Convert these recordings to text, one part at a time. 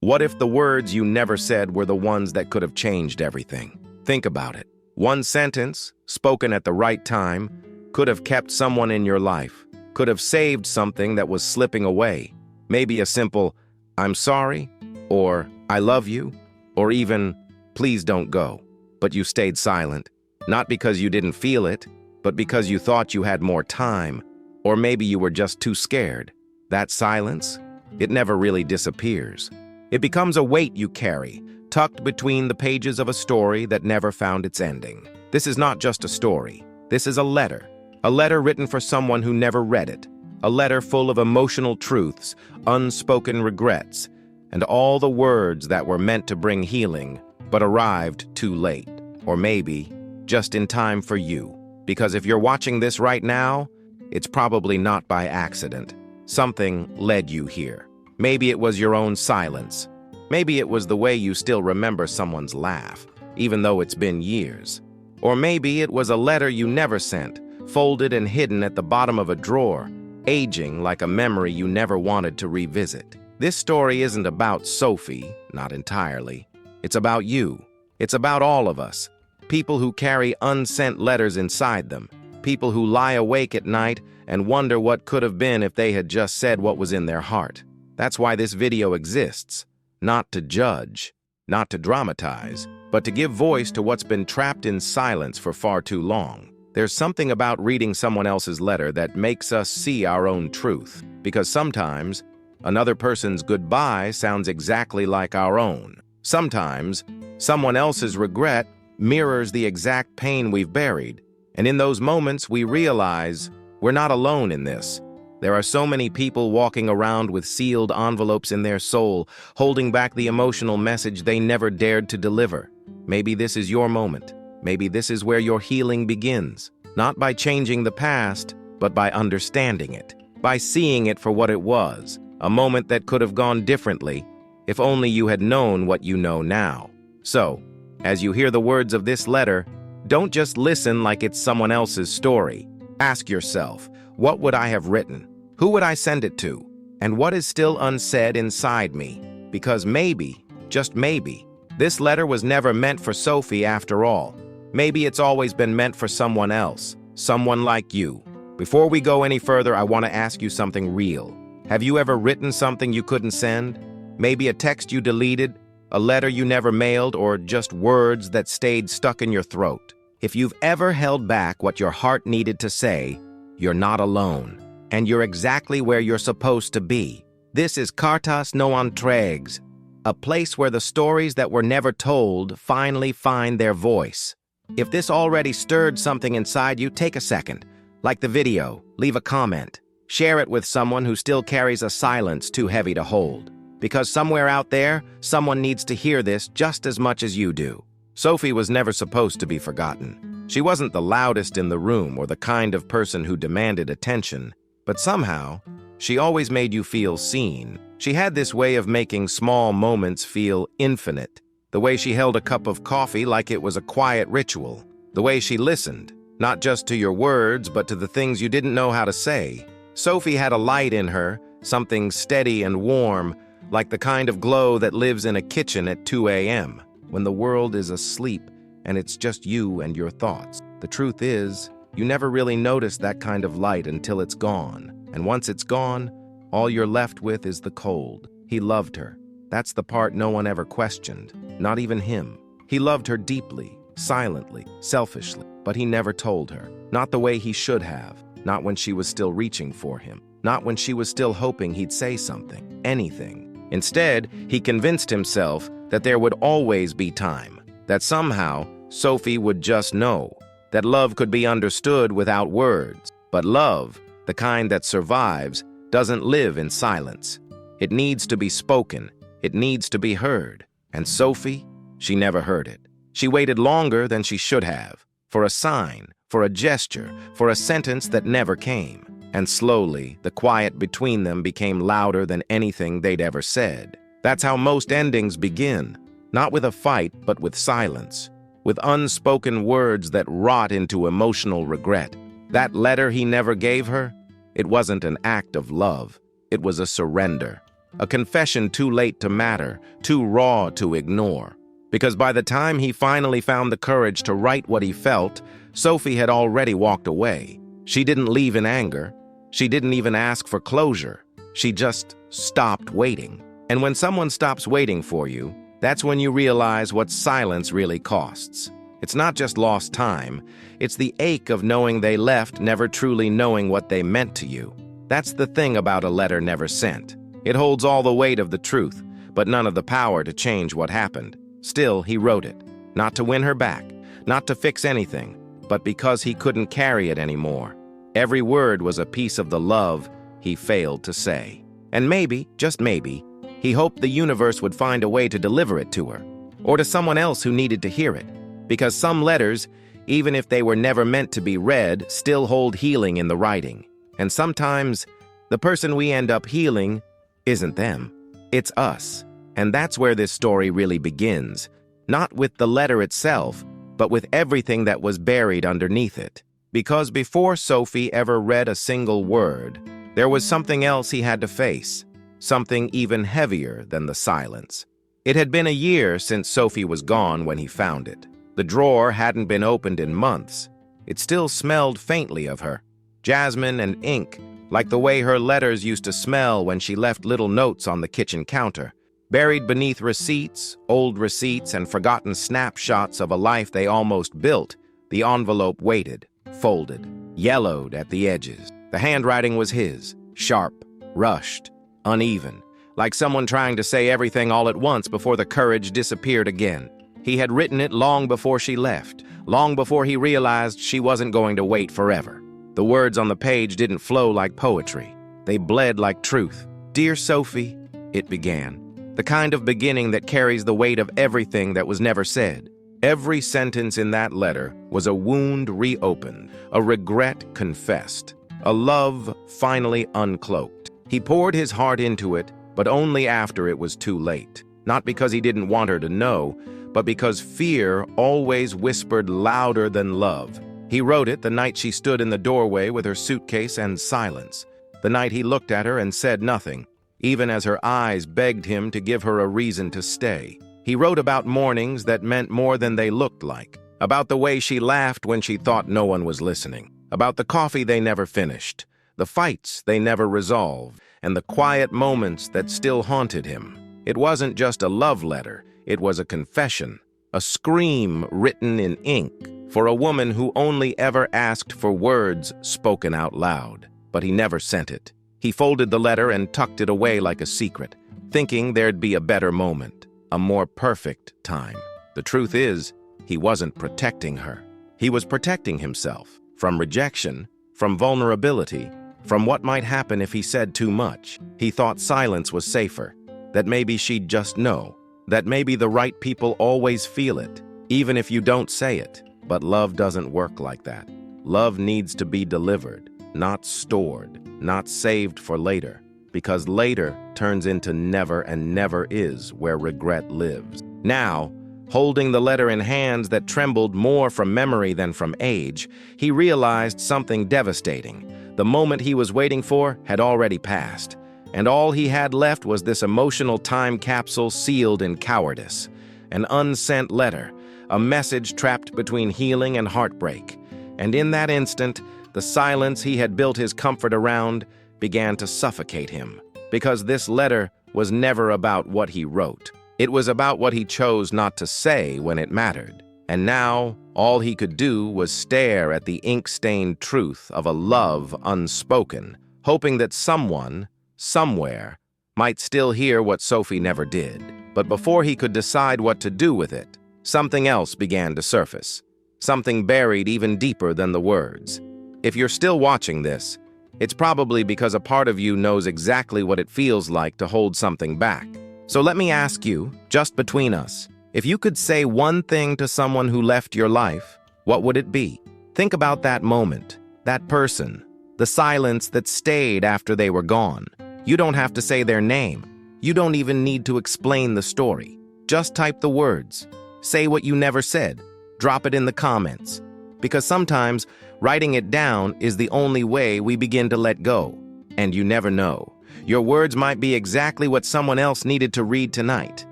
What if the words you never said were the ones that could have changed everything? Think about it. One sentence, spoken at the right time, could have kept someone in your life, could have saved something that was slipping away. Maybe a simple, "I'm sorry," or "I love you," or even, "Please don't go." But you stayed silent, not because you didn't feel it, but because you thought you had more time, or maybe you were just too scared. That silence, it never really disappears. It becomes a weight you carry, tucked between the pages of a story that never found its ending. This is not just a story. This is a letter written for someone who never read it, a letter full of emotional truths, unspoken regrets, and all the words that were meant to bring healing, but arrived too late, or maybe just in time for you. Because if you're watching this right now, it's probably not by accident. Something led you here. Maybe it was your own silence. Maybe it was the way you still remember someone's laugh, even though it's been years. Or maybe it was a letter you never sent, folded and hidden at the bottom of a drawer, aging like a memory you never wanted to revisit. This story isn't about Sophie, not entirely. It's about you. It's about all of us. People who carry unsent letters inside them. People who lie awake at night and wonder what could have been if they had just said what was in their heart. That's why this video exists. Not to judge, not to dramatize, but to give voice to what's been trapped in silence for far too long. There's something about reading someone else's letter that makes us see our own truth, because sometimes another person's goodbye sounds exactly like our own. Sometimes someone else's regret mirrors the exact pain we've buried, and in those moments we realize we're not alone in this. There are so many people walking around with sealed envelopes in their soul, holding back the emotional message they never dared to deliver. Maybe this is your moment. Maybe this is where your healing begins, not by changing the past, but by understanding it, by seeing it for what it was, a moment that could have gone differently if only you had known what you know now. So, as you hear the words of this letter, don't just listen like it's someone else's story. Ask yourself, what would I have written? Who would I send it to? And what is still unsaid inside me? Because maybe, just maybe, this letter was never meant for Sophie after all. Maybe it's always been meant for someone else, someone like you. Before we go any further, I want to ask you something real. Have you ever written something you couldn't send? Maybe a text you deleted, a letter you never mailed, or just words that stayed stuck in your throat. If you've ever held back what your heart needed to say, you're not alone, and you're exactly where you're supposed to be. This is Cartas no Entregues, a place where the stories that were never told finally find their voice. If this already stirred something inside you, take a second. Like the video, leave a comment. Share it with someone who still carries a silence too heavy to hold. Because somewhere out there, someone needs to hear this just as much as you do. Sophie was never supposed to be forgotten. She wasn't the loudest in the room or the kind of person who demanded attention, but somehow, she always made you feel seen. She had this way of making small moments feel infinite. The way she held a cup of coffee like it was a quiet ritual. The way she listened, not just to your words, but to the things you didn't know how to say. Sophie had a light in her, something steady and warm, like the kind of glow that lives in a kitchen at 2 a.m., when the world is asleep and it's just you and your thoughts. The truth is, you never really notice that kind of light until it's gone. And once it's gone, all you're left with is the cold. He loved her. That's the part no one ever questioned, not even him. He loved her deeply, silently, selfishly, but he never told her. Not the way he should have, not when she was still reaching for him, not when she was still hoping he'd say something, anything. Instead, he convinced himself that there would always be time, that somehow Sophie would just know, that love could be understood without words. But love, the kind that survives, doesn't live in silence. It needs to be spoken. It needs to be heard. And Sophie, she never heard it. She waited longer than she should have, for a sign, for a gesture, for a sentence that never came. And slowly, the quiet between them became louder than anything they'd ever said. That's how most endings begin, not with a fight, but with silence, with unspoken words that rot into emotional regret. That letter he never gave her, it wasn't an act of love. It was a surrender. A confession too late to matter, too raw to ignore. Because by the time he finally found the courage to write what he felt, Sophie had already walked away. She didn't leave in anger. She didn't even ask for closure. She just stopped waiting. And when someone stops waiting for you, that's when you realize what silence really costs. It's not just lost time. It's the ache of knowing they left, never truly knowing what they meant to you. That's the thing about a letter never sent. It holds all the weight of the truth, but none of the power to change what happened. Still, he wrote it, not to win her back, not to fix anything, but because he couldn't carry it anymore. Every word was a piece of the love he failed to say. And maybe, just maybe, he hoped the universe would find a way to deliver it to her, or to someone else who needed to hear it. Because some letters, even if they were never meant to be read, still hold healing in the writing. And sometimes, the person we end up healing isn't them, it's us. And that's where this story really begins, not with the letter itself, but with everything that was buried underneath it. Because before Sophie ever read a single word, there was something else he had to face, something even heavier than the silence. It had been a year since Sophie was gone when he found it. The drawer hadn't been opened in months. It still smelled faintly of her, jasmine and ink, like the way her letters used to smell when she left little notes on the kitchen counter. Buried beneath receipts, old receipts, and forgotten snapshots of a life they almost built, the envelope waited, folded, yellowed at the edges. The handwriting was his, sharp, rushed, uneven, like someone trying to say everything all at once before the courage disappeared again. He had written it long before she left, long before he realized she wasn't going to wait forever. The words on the page didn't flow like poetry. They bled like truth. "Dear Sophie," it began, the kind of beginning that carries the weight of everything that was never said. Every sentence in that letter was a wound reopened, a regret confessed, a love finally uncloaked. He poured his heart into it, but only after it was too late. Not because he didn't want her to know, but because fear always whispered louder than love. He wrote it the night she stood in the doorway with her suitcase and silence, the night he looked at her and said nothing, even as her eyes begged him to give her a reason to stay. He wrote about mornings that meant more than they looked like, about the way she laughed when she thought no one was listening, about the coffee they never finished, the fights they never resolved, and the quiet moments that still haunted him. It wasn't just a love letter, it was a confession, a scream written in ink for a woman who only ever asked for words spoken out loud. But he never sent it. He folded the letter and tucked it away like a secret, thinking there'd be a better moment, a more perfect time. The truth is, he wasn't protecting her. He was protecting himself from rejection, from vulnerability, from what might happen if he said too much. He thought silence was safer, that maybe she'd just know, that maybe the right people always feel it, even if you don't say it. But love doesn't work like that. Love needs to be delivered, not stored, not saved for later, because later turns into never, and never is where regret lives. Now, holding the letter in hands that trembled more from memory than from age, he realized something devastating. The moment he was waiting for had already passed, and all he had left was this emotional time capsule sealed in cowardice, an unsent letter, a message trapped between healing and heartbreak. And in that instant, the silence he had built his comfort around began to suffocate him, because this letter was never about what he wrote. It was about what he chose not to say when it mattered. And now, all he could do was stare at the ink-stained truth of a love unspoken, hoping that someone, somewhere, might still hear what Sophie never did. But before he could decide what to do with it, something else began to surface, something buried even deeper than the words. If you're still watching this, it's probably because a part of you knows exactly what it feels like to hold something back. So let me ask you, just between us, if you could say one thing to someone who left your life, what would it be? Think about that moment, that person, the silence that stayed after they were gone. You don't have to say their name. You don't even need to explain the story. Just type the words. Say what you never said. Drop it in the comments. Because sometimes writing it down is the only way we begin to let go. And you never know. Your words might be exactly what someone else needed to read tonight.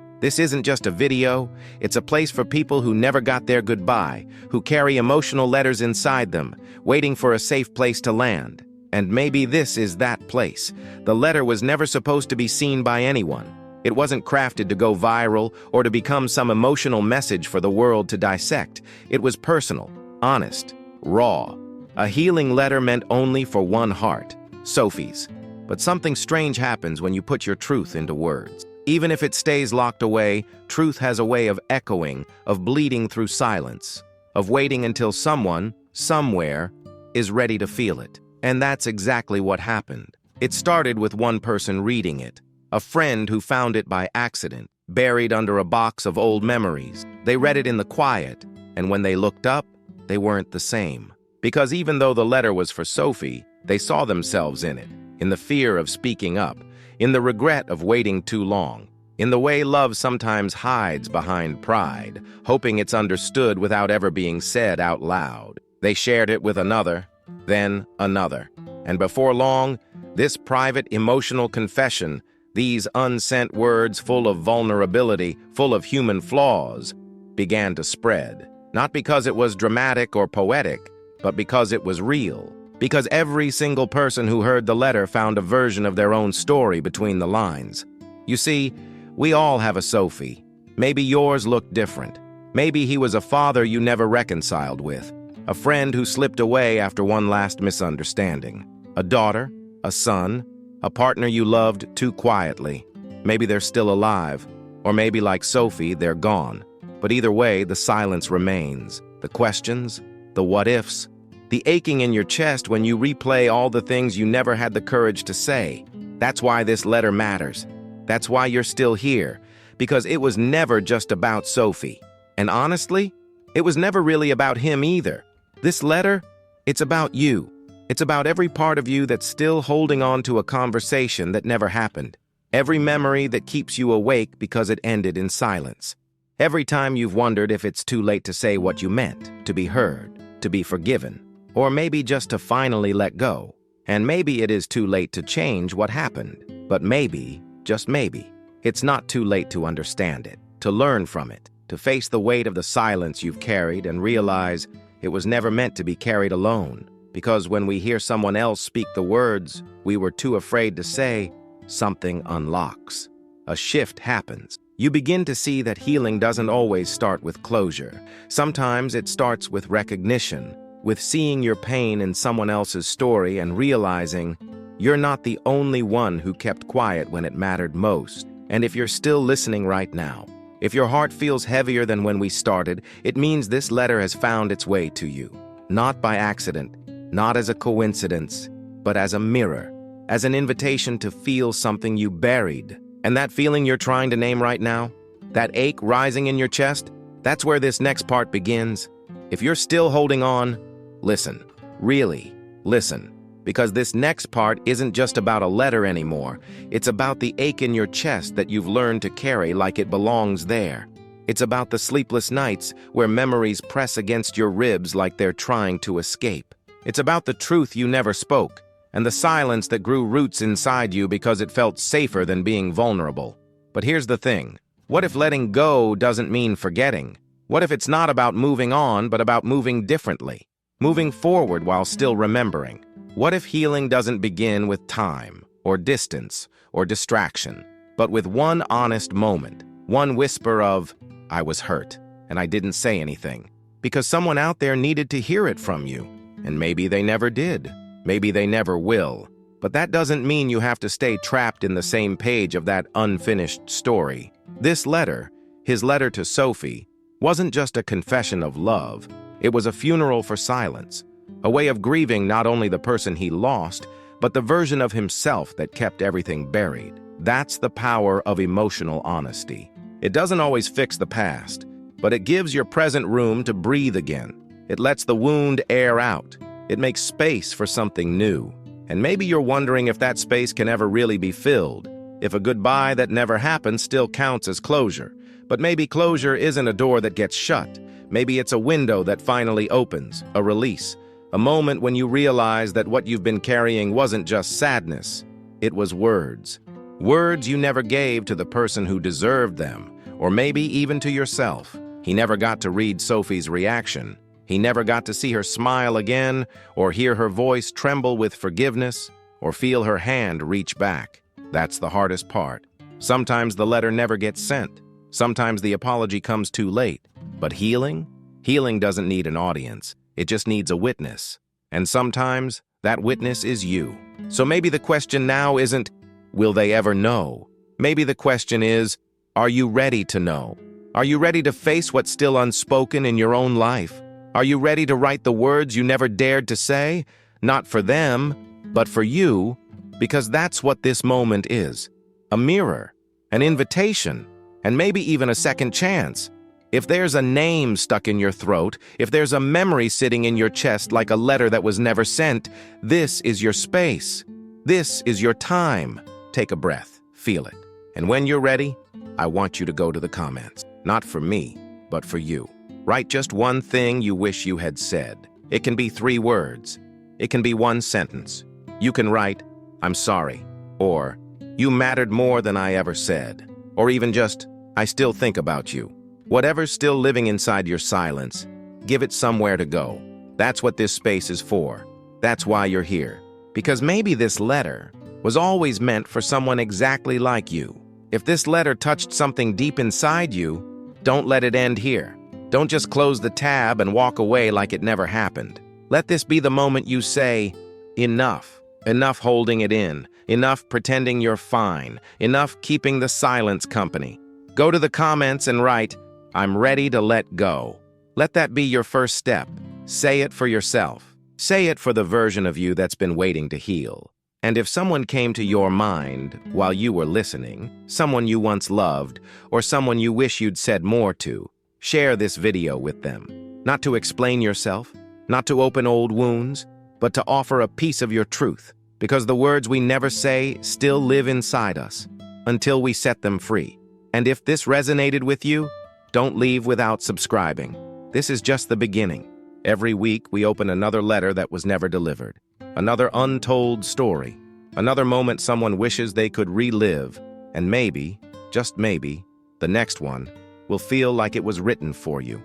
This isn't just a video, it's a place for people who never got their goodbye, who carry emotional letters inside them, waiting for a safe place to land. And maybe this is that place. The letter was never supposed to be seen by anyone. It wasn't crafted to go viral or to become some emotional message for the world to dissect. It was personal, honest, raw. A healing letter meant only for one heart, Sophie's. But something strange happens when you put your truth into words. Even if it stays locked away, truth has a way of echoing, of bleeding through silence, of waiting until someone, somewhere, is ready to feel it. And that's exactly what happened. It started with one person reading it, a friend who found it by accident, buried under a box of old memories. They read it in the quiet, and when they looked up, they weren't the same. Because even though the letter was for Sophie, they saw themselves in it, in the fear of speaking up, in the regret of waiting too long, in the way love sometimes hides behind pride, hoping it's understood without ever being said out loud. They shared it with another, then another. And before long, this private emotional confession, these unsent words full of vulnerability, full of human flaws, began to spread. Not because it was dramatic or poetic, but because it was real. Because every single person who heard the letter found a version of their own story between the lines. You see, we all have a Sophie. Maybe yours looked different. Maybe he was a father you never reconciled with, a friend who slipped away after one last misunderstanding, a daughter, a son, a partner you loved too quietly. Maybe they're still alive, or maybe like Sophie, they're gone. But either way, the silence remains. The questions, the what-ifs, the aching in your chest when you replay all the things you never had the courage to say. That's why this letter matters. That's why you're still here, because it was never just about Sophie. And honestly, it was never really about him either. This letter, it's about you. It's about every part of you that's still holding on to a conversation that never happened. Every memory that keeps you awake because it ended in silence. Every time you've wondered if it's too late to say what you meant, to be heard, to be forgiven, or maybe just to finally let go. And maybe it is too late to change what happened. But maybe, just maybe, it's not too late to understand it, to learn from it, to face the weight of the silence you've carried and realize it was never meant to be carried alone. Because when we hear someone else speak the words we were too afraid to say, something unlocks. A shift happens. You begin to see that healing doesn't always start with closure. Sometimes it starts with recognition, with seeing your pain in someone else's story and realizing you're not the only one who kept quiet when it mattered most. And if you're still listening right now, if your heart feels heavier than when we started, it means this letter has found its way to you. Not by accident, not as a coincidence, but as a mirror, as an invitation to feel something you buried. And that feeling you're trying to name right now, that ache rising in your chest, that's where this next part begins. If you're still holding on, listen, really listen, because this next part isn't just about a letter anymore. It's about the ache in your chest that you've learned to carry like it belongs there. It's about the sleepless nights where memories press against your ribs like they're trying to escape. It's about the truth you never spoke, and the silence that grew roots inside you because it felt safer than being vulnerable. But here's the thing. What if letting go doesn't mean forgetting? What if it's not about moving on, but about moving differently? Moving forward while still remembering? What if healing doesn't begin with time, or distance, or distraction, but with one honest moment, one whisper of, I was hurt, and I didn't say anything, because someone out there needed to hear it from you, and maybe they never did. Maybe they never will. But that doesn't mean you have to stay trapped in the same page of that unfinished story. This letter, his letter to Sophie, wasn't just a confession of love. It was a funeral for silence, a way of grieving not only the person he lost, but the version of himself that kept everything buried. That's the power of emotional honesty. It doesn't always fix the past, but it gives your present room to breathe again. It lets the wound air out. It makes space for something new. And maybe you're wondering if that space can ever really be filled, if a goodbye that never happened still counts as closure. But maybe closure isn't a door that gets shut. Maybe it's a window that finally opens, a release, a moment when you realize that what you've been carrying wasn't just sadness. It was words. Words you never gave to the person who deserved them, or maybe even to yourself. He never got to read Sophie's reaction. He never got to see her smile again, or hear her voice tremble with forgiveness, or feel her hand reach back. That's the hardest part. Sometimes the letter never gets sent. Sometimes the apology comes too late. But healing? Healing doesn't need an audience. It just needs a witness. And sometimes that witness is you. So maybe the question now isn't, will they ever know? Maybe the question is, are you ready to know? Are you ready to face what's still unspoken in your own life? Are you ready to write the words you never dared to say? Not for them, but for you, because that's what this moment is. A mirror, an invitation, and maybe even a second chance. If there's a name stuck in your throat, if there's a memory sitting in your chest like a letter that was never sent, this is your space. This is your time. Take a breath, feel it. And when you're ready, I want you to go to the comments. Not for me, but for you. Write just one thing you wish you had said. It can be 3 words. It can be 1 sentence. You can write, "I'm sorry," or "You mattered more than I ever said," or even just, "I still think about you." Whatever's still living inside your silence, give it somewhere to go. That's what this space is for. That's why you're here. Because maybe this letter was always meant for someone exactly like you. If this letter touched something deep inside you, don't let it end here. Don't just close the tab and walk away like it never happened. Let this be the moment you say, enough. Enough holding it in. Enough pretending you're fine. Enough keeping the silence company. Go to the comments and write, "I'm ready to let go." Let that be your first step. Say it for yourself. Say it for the version of you that's been waiting to heal. And if someone came to your mind while you were listening, someone you once loved, or someone you wish you'd said more to, share this video with them. Not to explain yourself, not to open old wounds, but to offer a piece of your truth. Because the words we never say still live inside us until we set them free. And if this resonated with you, don't leave without subscribing. This is just the beginning. Every week, we open another letter that was never delivered. Another untold story. Another moment someone wishes they could relive. And maybe, just maybe, the next one will feel like it was written for you.